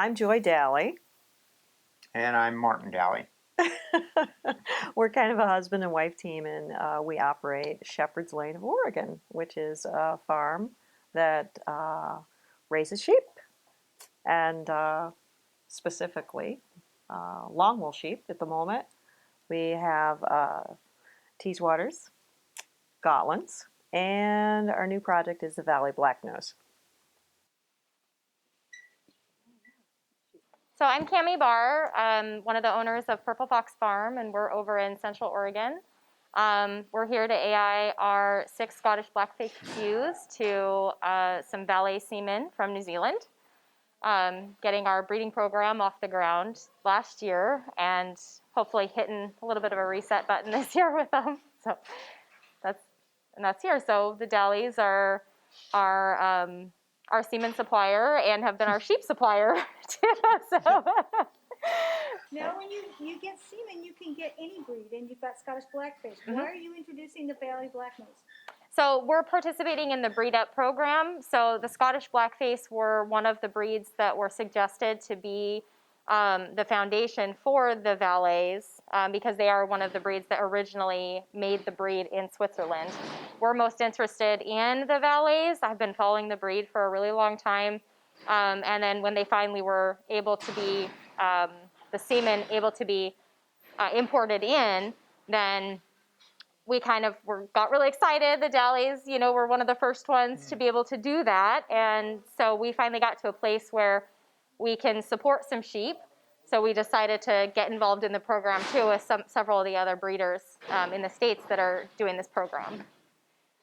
I'm Joy Daly. And I'm Martin Daly. We're kind of a husband and wife team, and we operate Shepherd's Lane of Oregon, which is a farm that raises sheep, and specifically long-wool sheep at the moment. We have Teeswaters, Gotlands, and our new project is the Valais Blacknose. So I'm Cammy Barr, one of the owners of Purple Fox Farm, and we're over in Central Oregon. We're here to AI our 6 Scottish Blackface ewes to some Valais semen from New Zealand, getting our breeding program off the ground last year, and hopefully hitting a little bit of a reset button this year with them. So that's here. So the Dalys are our semen supplier and have been our sheep supplier too. So. Now, when you get semen, you can get any breed, and you've got Scottish Blackface. Why are you introducing the Valais Blacknose? So we're participating in the breed up program. So the Scottish Blackface were one of the breeds that were suggested to be the foundation for the Valais because they are one of the breeds that originally made the breed in Switzerland. We're most interested in the Valais. I've been following the breed for a really long time. And then when they finally were able to be, the semen able to be imported in, then we kind of got really excited. The Dalys, were one of the first ones to be able to do that. And so we finally got to a place where we can support some sheep. So we decided to get involved in the program too with several of the other breeders in the States that are doing this program.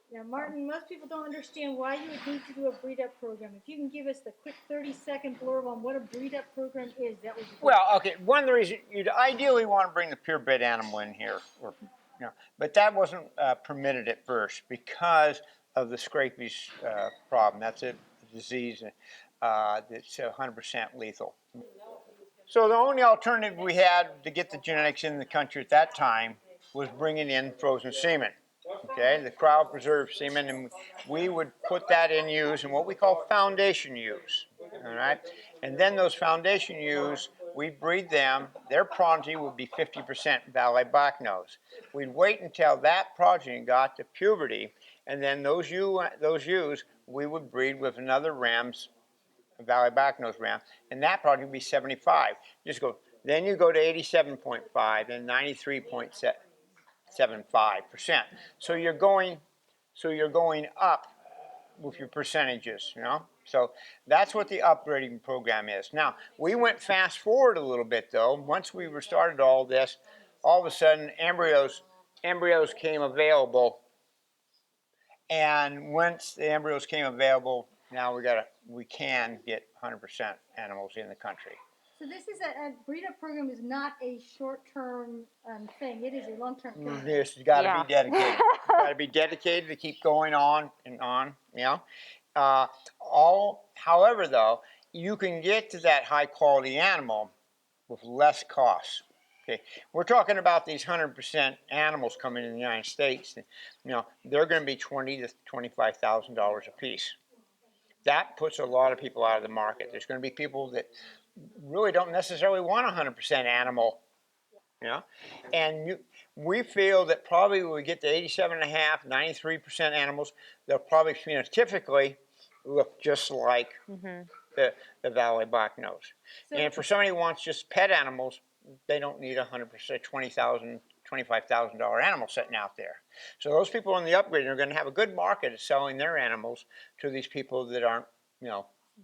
Now, Martin, most people don't understand why you would need to do a breed up program. If you can give us the quick 30-second blurb on what a breed up program is, that would be great. Well, okay, one of the reasons you'd ideally want to bring the purebred animal in here, but that wasn't permitted at first because of the scabies problem. That's a disease that's 100% lethal. So the only alternative we had to get the genetics in the country at that time was bringing in frozen semen. Okay, the cryopreserved semen, and we would put that in ewes and what we call foundation ewes. All right, and then those foundation ewes, we breed them. Their progeny would be 50% Valais Blacknose. We'd wait until that progeny got to puberty, and then those ewes we would breed with another ram's Valais Blacknose ram, and that progeny would be 75. Then you go to 87.5 and 93.7. 75%. So you're going up with your percentages, So that's what the upgrading program is. Now, we went fast forward a little bit though. Once we started all this, all of a sudden embryos came available. And once the embryos came available, now we can get 100% animals in the country. So this is a breed up program is not a short-term thing. It is a long-term thing. Yes, you got to be dedicated. You got to be dedicated to keep going on and on. However, though, you can get to that high-quality animal with less costs. Okay, we're talking about these 100% animals coming in the United States. They're going to be $20,000 to $25,000 a piece. That puts a lot of people out of the market. There's going to be people that really don't necessarily want 100% animal, and we feel that probably when we get to 87.5%, 93% animals, they'll probably phenotypically look just like the Valais Blacknose. And for somebody who wants just pet animals, they don't need 100% $20,000, $25,000 animal sitting out there. So those people in the upgrading are going to have a good market of selling their animals to these people that aren't,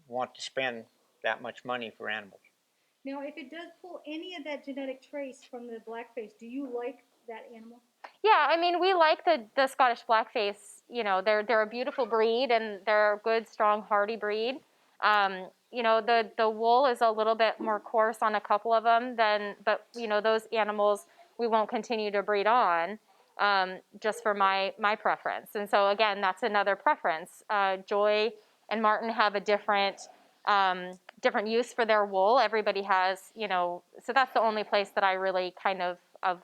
want to spend that much money for animals. Now, if it does pull any of that genetic trace from the Blackface, do you like that animal? Yeah, I mean, we like the Scottish Blackface. They're a beautiful breed, and they're a good, strong, hardy breed. The wool is a little bit more coarse on a couple of them but those animals we won't continue to breed on just for my preference. And so again, that's another preference. Joy and Martin have a different use for their wool. Everybody has, so that's the only place that I really kind of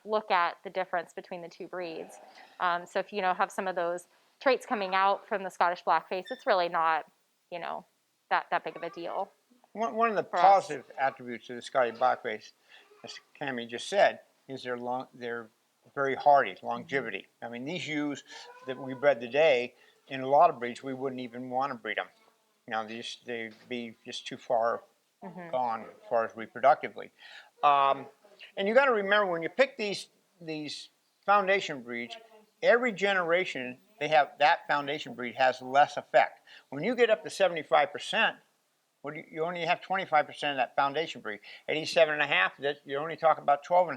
look at the difference between the two breeds. So if have some of those traits coming out from the Scottish Blackface, it's really not, that big of a deal. One of the for us. positive attributes of the Scotty Blackface, as Cammy just said, is they're very hardy, longevity. I mean, these ewes that we bred today, in a lot of breeds, we wouldn't even want to breed them. You know, they'd be just too far gone as far as reproductively. And you got to remember when you pick these foundation breeds, every generation they have that foundation breed has less effect. When you get up to 75%, you only have 25% of that foundation breed. 87.5%, that you only talk about 12.5%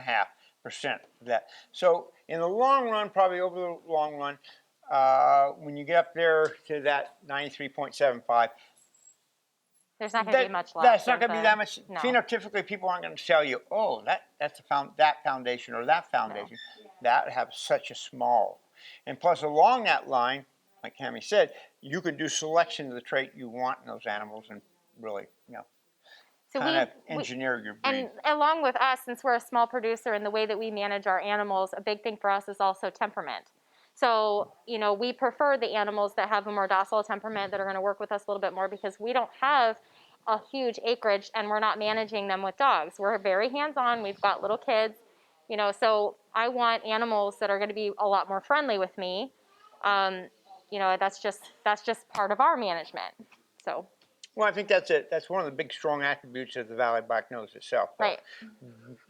of that. So in the long run, probably over the long run, when you get up there to that 93.75, There's not going to be much left. that's not going to be that much. No. Phenotypically, people aren't going to tell you, oh, that's that foundation or that foundation. No. That have such a small. And plus, along that line, like Cammy said, you can do selection of the trait you want in those animals and really, So kind of engineer your breed. And along with us, since we're a small producer and the way that we manage our animals, a big thing for us is also temperament. So, we prefer the animals that have a more docile temperament that are going to work with us a little bit more because we don't have a huge acreage and we're not managing them with dogs. We're very hands-on. We've got little kids, so I want animals that are going to be a lot more friendly with me. That's just part of our management. So. Well, I think that's it. That's one of the big, strong attributes of the Valais Blacknose itself. Right.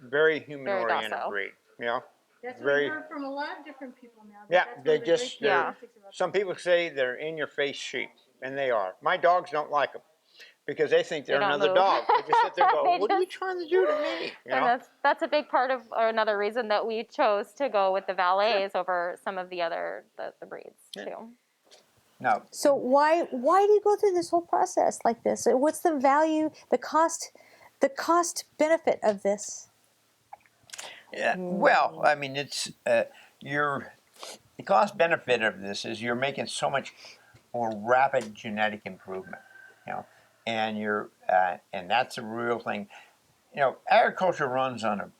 Very human-oriented breed. That's what very. We heard from a lot of different people now. Yeah, they just. Some people say they're in-your-face sheep, and they are. My dogs don't like them because they think they're another move. dog. They just sit there and go, "What are you trying to do to me?" And that's a big part of, or another reason that we chose to go with the Valais over some of the other the breeds too. No. So why do you go through this whole process like this? What's the value, the cost benefit of this? Yeah. Well, I mean, it's the cost benefit of this is you're making so much more rapid genetic improvement, and and that's a real thing. Agriculture runs on a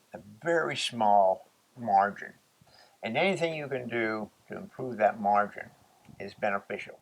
very small margin, and anything you can do to improve that margin is beneficial.